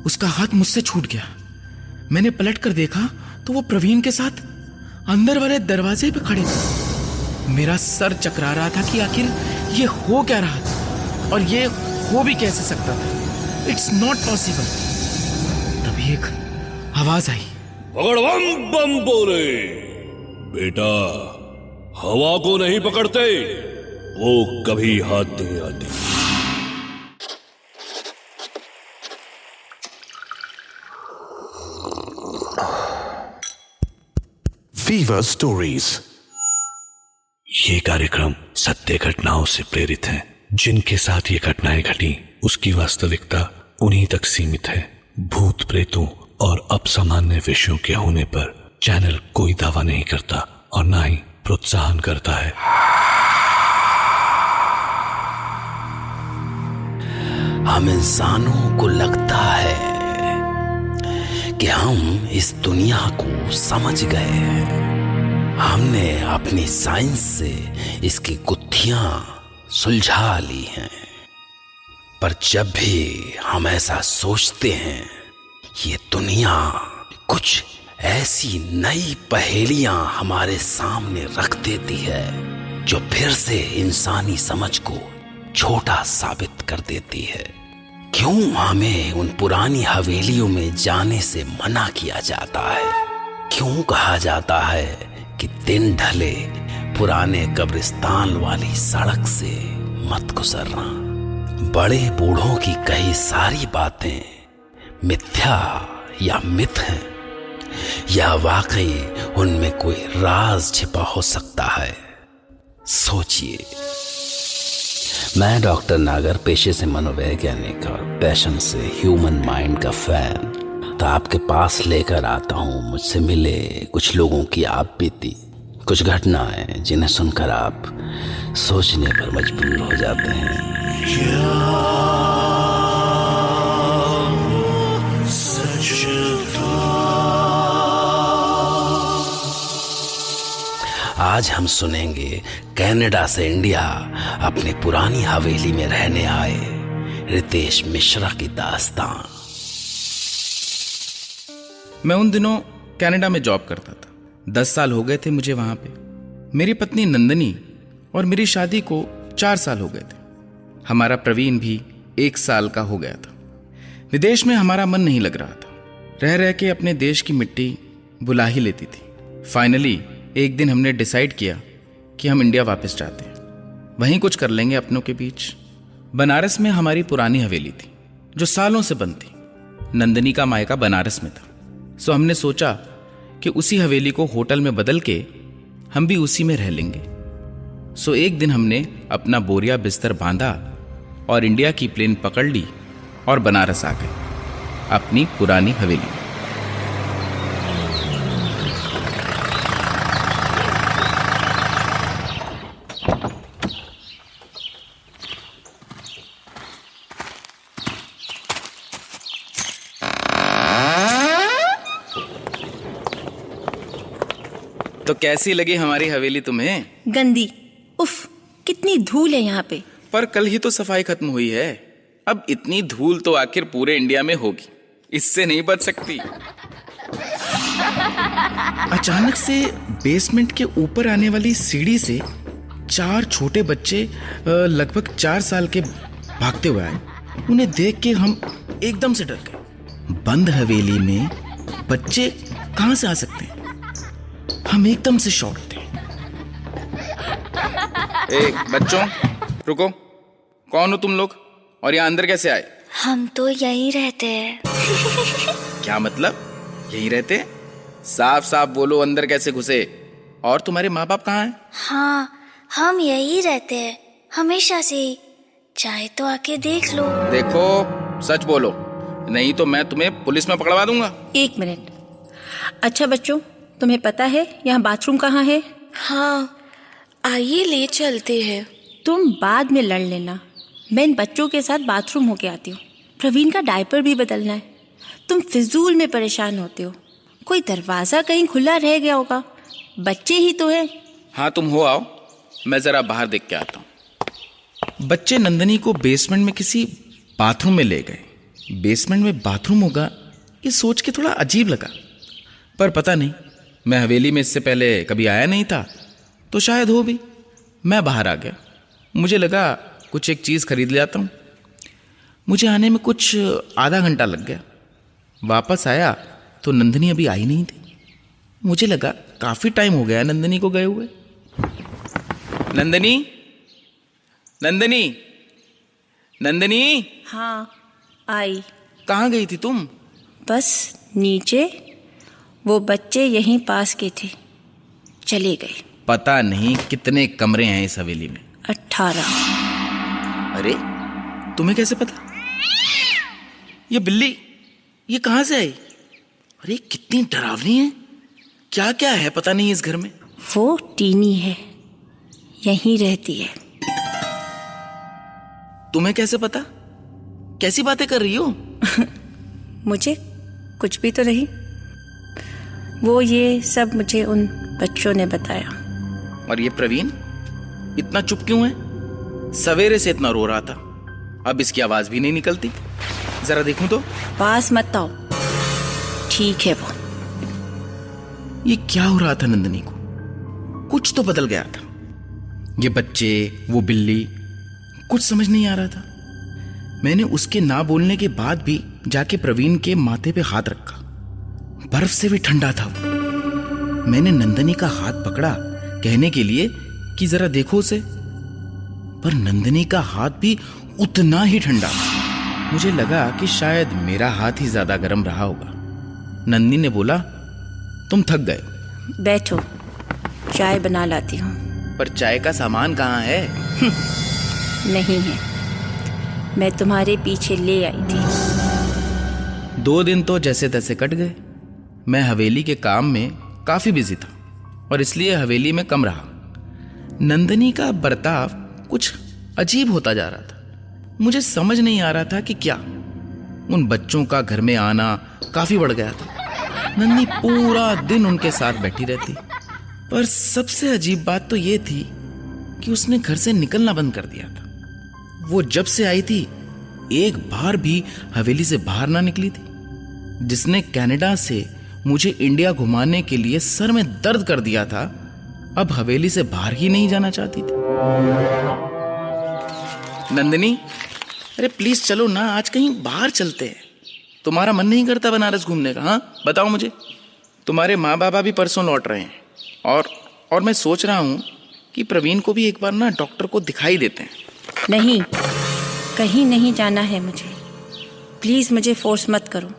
उसका हाथ मुझसे छूट गया। मैंने पलट कर देखा तो वो प्रवीण के साथ अंदर वाले दरवाजे पे खड़े थे। मेरा सर चकरा रहा था कि आखिर ये हो क्या रहा था और ये हो भी कैसे सकता था। It's not possible. तभी एक आवाज आई, भगवान बम बोले, बेटा हवा को नहीं पकड़ते, वो कभी हाथ नहीं आती। Fever stories. ये कार्यक्रम सत्य घटनाओं से प्रेरित है। जिनके साथ ये घटनाएं घटी उसकी वास्तविकता उन्हीं तक सीमित है। भूत प्रेतों और असामान्य विषयों के होने पर चैनल कोई दावा नहीं करता और ना ही प्रोत्साहन करता है। हम इंसानों को लगता है कि हम इस दुनिया को समझ गए हैं। हमने अपनी साइंस से इसकी गुत्थियां सुलझा ली हैं। पर जब भी हम ऐसा सोचते हैं, ये दुनिया कुछ ऐसी नई पहेलियां हमारे सामने रख देती है जो फिर से इंसानी समझ को छोटा साबित कर देती है। क्यों हमें उन पुरानी हवेलियों में जाने से मना किया जाता है? क्यों कहा जाता है कि दिन ढले पुराने कब्रिस्तान वाली सड़क से मत गुजरना? बड़े बूढ़ों की कही सारी बातें मिथ्या या मिथ हैं, या वाकई उनमें कोई राज छिपा हो सकता है? सोचिए। मैं डॉक्टर नागर, पेशे से मनोवैज्ञानिक और पैशन से ह्यूमन माइंड का फैन, तो आपके पास लेकर आता हूँ मुझसे मिले कुछ लोगों की आप बीती, कुछ घटनाएं जिन्हें सुनकर आप सोचने पर मजबूर हो जाते हैं। आज हम सुनेंगे कनाडा से इंडिया अपनी पुरानी हवेली में रहने आए रितेश मिश्रा की दास्तान। मैं उन दिनों कनाडा में जॉब करता था। 10 साल हो गए थे मुझे वहां पे। मेरी पत्नी नंदनी और मेरी शादी को 4 साल हो गए थे। हमारा प्रवीण भी 1 साल का हो गया था। विदेश में हमारा मन नहीं लग रहा था। रह रह के अपने देश की मिट्टी बुला ही लेती थी। फाइनली एक दिन हमने डिसाइड किया कि हम इंडिया वापस जाते हैं, वहीं कुछ कर लेंगे अपनों के बीच। बनारस में हमारी पुरानी हवेली थी जो सालों से बंद थी। नंदनी का मायका बनारस में था, सो हमने सोचा कि उसी हवेली को होटल में बदल के हम भी उसी में रह लेंगे। सो एक दिन हमने अपना बोरिया बिस्तर बांधा और इंडिया की प्लेन पकड़ ली और बनारस आ गए अपनी पुरानी हवेली में। तो कैसी लगी हमारी हवेली तुम्हें? गंदी। उफ, कितनी धूल है यहाँ पे। पर कल ही तो सफाई खत्म हुई है। अब इतनी धूल तो आखिर पूरे इंडिया में होगी, इससे नहीं बच सकती। अचानक से बेसमेंट के ऊपर आने वाली सीढ़ी से 4 छोटे बच्चे लगभग 4 साल के भागते हुए आए। उन्हें देख के हम एकदम से डर गए। बंद हवेली में बच्चे कहां से आ सकते हैं? हम एकदम से शॉक थे। बच्चों रुको, कौन हो तुम लोग और यहाँ अंदर कैसे आए? हम तो यहीं रहते हैं। क्या मतलब यहीं रहते? साफ साफ बोलो, अंदर कैसे घुसे? और तुम्हारे माँ बाप कहाँ हैं? हाँ, हम यहीं रहते हैं हमेशा से ही। चाहे तो आके देख लो। देखो सच बोलो, नहीं तो मैं तुम्हें पुलिस में पकड़वा दूंगा। 1 मिनट। अच्छा बच्चों, तुम्हें पता है यहाँ बाथरूम कहाँ है? हाँ, आइए ले चलते हैं। तुम बाद में लड़ लेना, मैं इन बच्चों के साथ बाथरूम होके आती हूँ। प्रवीण का डायपर भी बदलना है। तुम फिजूल में परेशान होते हो। कोई दरवाज़ा कहीं खुला रह गया होगा, बच्चे ही तो है। हाँ तुम हो आओ, मैं जरा बाहर देख के आता हूँ। बच्चे नंदनी को बेसमेंट में किसी बाथरूम में ले गए। बेसमेंट में बाथरूम होगा, ये सोच के थोड़ा अजीब लगा। पर पता नहीं, मैं हवेली में इससे पहले कभी आया नहीं था, तो शायद हो भी। मैं बाहर आ गया। मुझे लगा कुछ एक चीज़ खरीद ले आता हूँ। मुझे आने में कुछ आधा घंटा लग गया। वापस आया तो नंदिनी अभी आई नहीं थी। मुझे लगा काफ़ी टाइम हो गया नंदिनी को गए हुए। नंदिनी, नंदिनी, नंदिनी, हाँ आई। कहाँ गई थी तुम? बस नीचे, वो बच्चे यहीं पास के थे, चले गए। पता नहीं कितने कमरे हैं इस हवेली में। 18। अरे तुम्हें कैसे पता? ये बिल्ली ये कहाँ से आई? अरे कितनी डरावनी है। क्या क्या है पता नहीं इस घर में। वो टीनी है, यहीं रहती है। तुम्हें कैसे पता? कैसी बातें कर रही हो? मुझे कुछ भी तो नहीं। वो ये सब मुझे उन बच्चों ने बताया। और ये प्रवीण इतना चुप क्यों है? सवेरे से इतना रो रहा था, अब इसकी आवाज भी नहीं निकलती। जरा देखूं तो। पास मत आओ। ठीक है वो। ये क्या हो रहा था नंदिनी को? कुछ तो बदल गया था। ये बच्चे, वो बिल्ली, कुछ समझ नहीं आ रहा था। मैंने उसके ना बोलने के बाद भी जाके प्रवीण के माथे पे हाथ रखा। बर्फ से भी ठंडा था वो। मैंने नंदिनी का हाथ पकड़ा कहने के लिए कि जरा देखो उसे, पर नंदिनी का हाथ भी उतना ही ठंडा। मुझे लगा कि शायद मेरा हाथ ही ज्यादा गर्म रहा होगा। नंदिनी ने बोला, तुम थक गए, बैठो, चाय बना लाती हूँ। पर चाय का सामान कहाँ है? नहीं है, मैं तुम्हारे पीछे ले आई थी। 2 दिन तो जैसे तैसे कट गए। मैं हवेली के काम में काफी बिजी था और इसलिए हवेली में कम रहा। नंदिनी का बर्ताव कुछ अजीब होता जा रहा था। मुझे समझ नहीं आ रहा था कि क्या। उन बच्चों का घर में आना काफी बढ़ गया था। नंदिनी पूरा दिन उनके साथ बैठी रहती। पर सबसे अजीब बात तो ये थी कि उसने घर से निकलना बंद कर दिया था। वो जब से आई थी एक बार भी हवेली से बाहर ना निकली थी। जिसने कनाडा से मुझे इंडिया घुमाने के लिए सर में दर्द कर दिया था, अब हवेली से बाहर ही नहीं जाना चाहती थी। नंदिनी, अरे प्लीज चलो ना, आज कहीं बाहर चलते हैं। तुम्हारा मन नहीं करता बनारस घूमने का? हाँ बताओ मुझे। तुम्हारे माँ बाबा भी परसों लौट रहे हैं और मैं सोच रहा हूँ कि प्रवीण को भी एक बार ना डॉक्टर को दिखाई देते हैं। नहीं, कहीं नहीं जाना है मुझे। प्लीज़ मुझे फोर्स मत करो।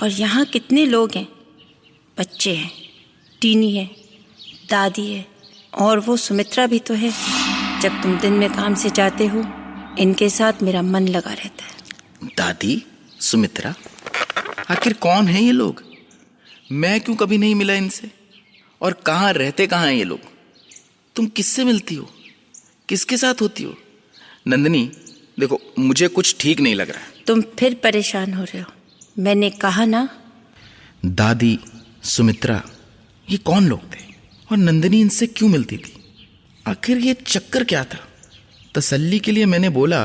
और यहाँ कितने लोग हैं, बच्चे हैं, टीनी है, दादी है, और वो सुमित्रा भी तो है। जब तुम दिन में काम से जाते हो, इनके साथ मेरा मन लगा रहता है। दादी, सुमित्रा, आखिर कौन है ये लोग? मैं क्यों कभी नहीं मिला इनसे? और कहाँ रहते कहाँ हैं ये लोग? तुम किससे मिलती हो? किसके साथ होती हो? नंदिनी देखो, मुझे कुछ ठीक नहीं लग रहा है। तुम फिर परेशान हो रहे हो। मैंने कहा ना। दादी, सुमित्रा, ये कौन लोग थे? और नंदिनी इनसे क्यों मिलती थी? आखिर ये चक्कर क्या था? तसल्ली के लिए मैंने बोला,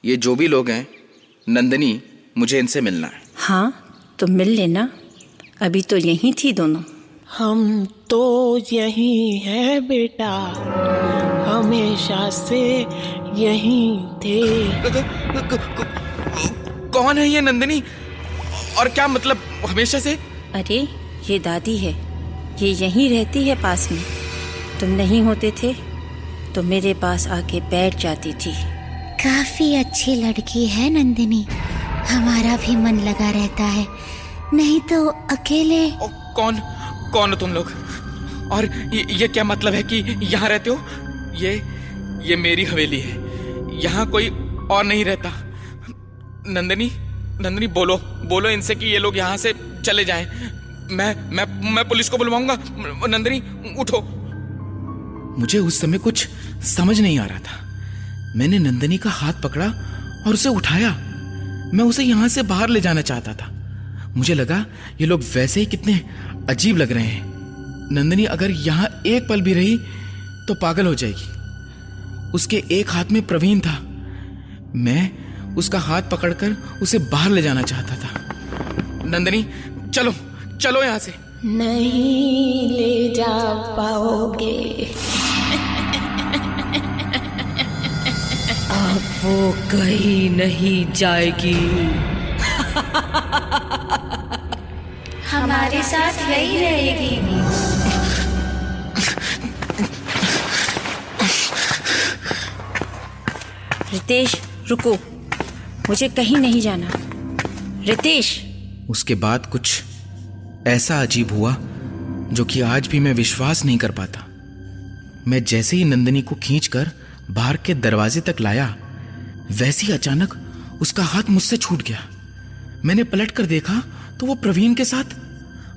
ये जो भी लोग हैं, नंदिनी, मुझे इनसे मिलना है। हाँ तो मिल लेना, अभी तो यहीं थी दोनों। हम तो यहीं है बेटा, हमेशा से यहीं थे। कौन है ये नंदिनी? और क्या मतलब हमेशा से? अरे ये दादी है, ये यहीं रहती है पास में। तुम नहीं होते थे तो मेरे पास आके बैठ जाती थी। काफी अच्छी लड़की है नंदिनी, हमारा भी मन लगा रहता है, नहीं तो अकेले। कौन हो तुम लोग? और ये क्या मतलब है कि यहाँ रहते हो? ये मेरी हवेली है, यहाँ कोई और नहीं रहता। नंदिनी बोलो इनसे कि ये लोग यहाँ से चले जाएं। मैं पुलिस को बुलवाऊंगा। नंदिनी उठो। मुझे उस समय कुछ समझ नहीं आ रहा था। मैंने नंदिनी का हाथ पकड़ा और उसे उठाया। मैं उसे यहाँ से बाहर ले जाना चाहता था। मुझे लगा ये लोग वैसे ही कितने अजीब लग रहे हैं। नंदिनी अगर यहाँ एक पल भी रही तो पागल हो जाएगी। उसके एक हाथ में प्रवीण था। मैं उसका हाथ पकड़कर उसे बाहर ले जाना चाहता था। नंदिनी, चलो चलो यहाँ से। नहीं ले जा पाओगे। अब वो कहीं नहीं जाएगी। हमारे साथ यही रहेगी। रितेश रुको, मुझे कहीं नहीं जाना। रितेश। उसके बाद कुछ ऐसा अजीब हुआ जो कि आज भी मैं विश्वास नहीं कर पाता। मैं जैसे ही नंदिनी को खींचकर बाहर के दरवाजे तक लाया, वैसे ही अचानक उसका हाथ मुझसे छूट गया। मैंने पलटकर देखा तो वो प्रवीण के साथ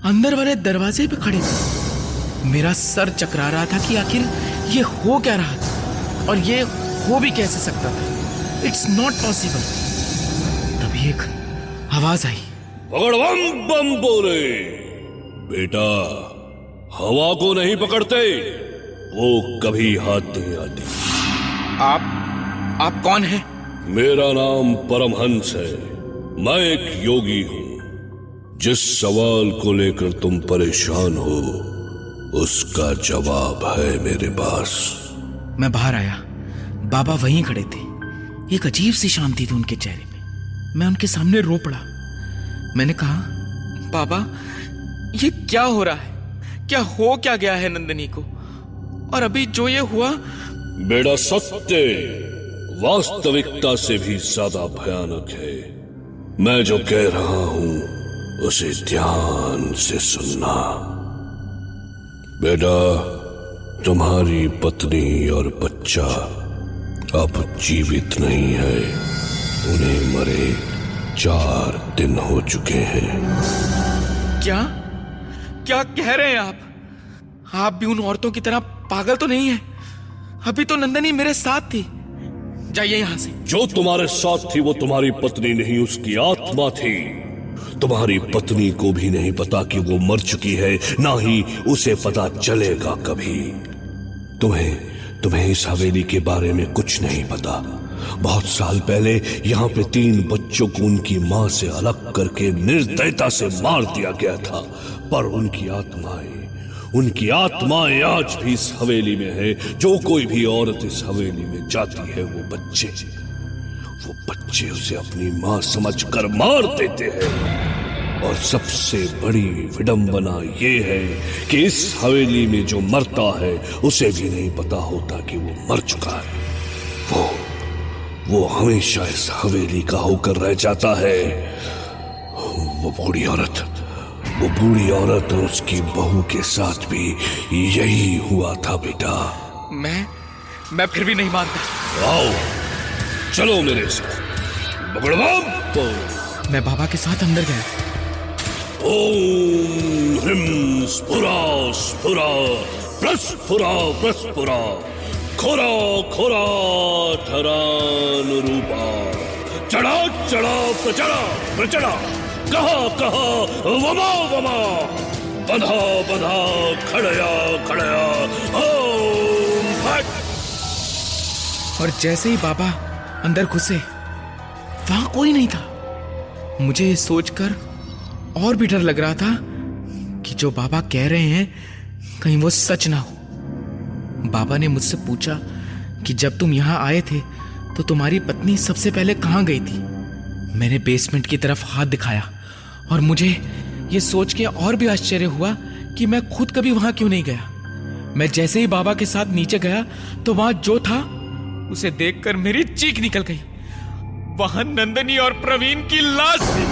अंदर वाले दरवाजे पे खड़े थे। मेरा सर चकरा रहा था कि आखिर ये हो क्या रहा था और ये हो भी कैसे सकता था। It's not possible. तभी एक आवाज आई, भगवान बम बोले। बेटा, हवा को नहीं पकड़ते, वो कभी हाथ नहीं आती। आप कौन हैं? मेरा नाम परमहंस है। मैं एक योगी हूं। जिस सवाल को लेकर तुम परेशान हो, उसका जवाब है मेरे पास। मैं बाहर आया। बाबा वहीं खड़े थे। एक अजीब सी शांति थी उनके चेहरे पे। मैं उनके सामने रो पड़ा। मैंने कहा, बाबा, ये क्या हो रहा है? क्या हो क्या गया है नंदिनी को? और अभी जो ये हुआ। बेटा, सत्य वास्तविकता से भी ज्यादा भयानक है। मैं जो कह रहा हूं उसे ध्यान से सुनना। बेटा, तुम्हारी पत्नी और बच्चा अब जीवित नहीं है। उन्हें मरे 4 दिन हो चुके हैं। क्या क्या कह रहे हैं आप? आप भी उन औरतों की तरह पागल तो नहीं है? अभी तो नंदिनी मेरे साथ थी। जाइए यहां से। जो तुम्हारे साथ थी वो तुम्हारी पत्नी नहीं, उसकी आत्मा थी। तुम्हारी पत्नी को भी नहीं पता कि वो मर चुकी है, ना ही उसे पता चलेगा कभी। तुम्हें इस हवेली के बारे में कुछ नहीं पता। बहुत साल पहले यहाँ पे 3 बच्चों को उनकी माँ से अलग करके निर्दयता से मार दिया गया था। पर उनकी आत्माएं आज भी इस हवेली में है। जो कोई भी औरत इस हवेली में जाती है, वो बच्चे उसे अपनी माँ समझकर मार देते हैं। और सबसे बड़ी विडंबना ये है कि इस हवेली में जो मरता है, उसे भी नहीं पता होता कि वो मर चुका है। वो हमेशा इस हवेली का होकर रह जाता है। वो बूढ़ी औरत और उसकी बहू के साथ भी यही हुआ था बेटा। मैं फिर भी नहीं मानता। आओ, चलो मेरे साथ। भगवान। मैं बाबा के साथ अंदर गया। ओम ह्रीं स्फुरा स्फुरा प्रस्फुरा प्रस्फुरा खोरा खोरा धरानुरूपा चढ़ा चढ़ा प्रचढ़ा प्रचढ़ा कहा कहा वमा वमा बंधा बंधा खड़या खड़या ओम फट। और जैसे ही बाबा अंदर घुसे, वहां कोई नहीं था। मुझे ये सोचकर और भी डर लग रहा था कि जो बाबा कह रहे हैं कहीं वो सच ना हो। बाबा ने मुझसे पूछा कि जब तुम यहां आए थे तो तुम्हारी पत्नी सबसे पहले कहां गई थी। मैंने बेसमेंट की तरफ हाथ दिखाया और मुझे ये सोच के और भी आश्चर्य हुआ कि मैं खुद कभी वहां क्यों नहीं गया। मैं जैसे ही बाबा के साथ नीचे गया तो वहां जो था उसे देखकर मेरी चीख निकल गई। वहां नंदिनी और प्रवीण की लाश थी।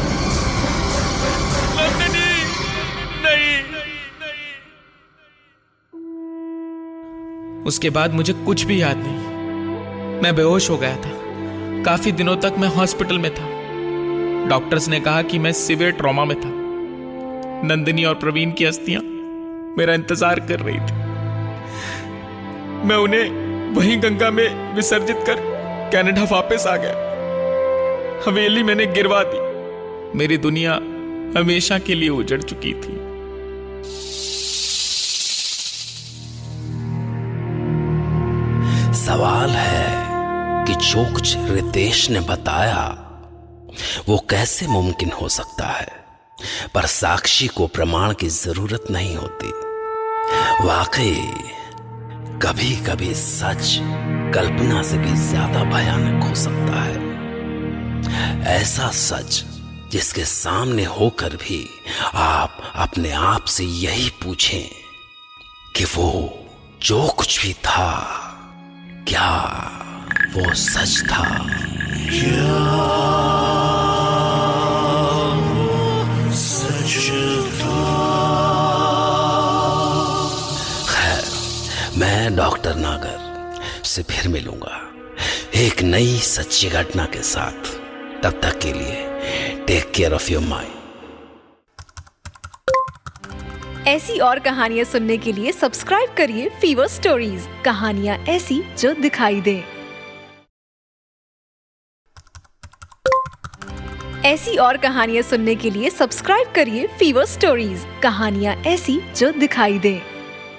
नंदिनी नहीं। उसके बाद मुझे कुछ भी याद नहीं। मैं बेहोश हो गया था। काफी दिनों तक मैं हॉस्पिटल में था। डॉक्टर्स ने कहा कि मैं सीवियर ट्रॉमा में था। नंदिनी और प्रवीण की अस्थियां मेरा इंतजार कर रही थी। मैं उन्हें वहीं गंगा में विसर्जित कर कनाडा वापस आ गया। हवेली मैंने गिरवा दी। मेरी दुनिया हमेशा के लिए उजड़ चुकी थी। सवाल है कि जो कुछ रितेश ने बताया वो कैसे मुमकिन हो सकता है, पर साक्षी को प्रमाण की जरूरत नहीं होती। वाकई कभी कभी सच कल्पना से भी ज्यादा भयानक हो सकता है। ऐसा सच जिसके सामने होकर भी आप अपने आप से यही पूछें कि वो जो कुछ भी था, क्या वो सच था? खैर, मैं डॉक्टर नागर से फिर मिलूंगा एक नई सच्ची घटना के साथ। तब तक के लिए take care of your mind. ऐसी और कहानियां सुनने के लिए सब्सक्राइब करिए फीवर स्टोरीज, कहानियां ऐसी जो दिखाई दें। ऐसी और कहानियां सुनने के लिए सब्सक्राइब करिए फीवर स्टोरीज, कहानियां ऐसी जो दिखाई दें।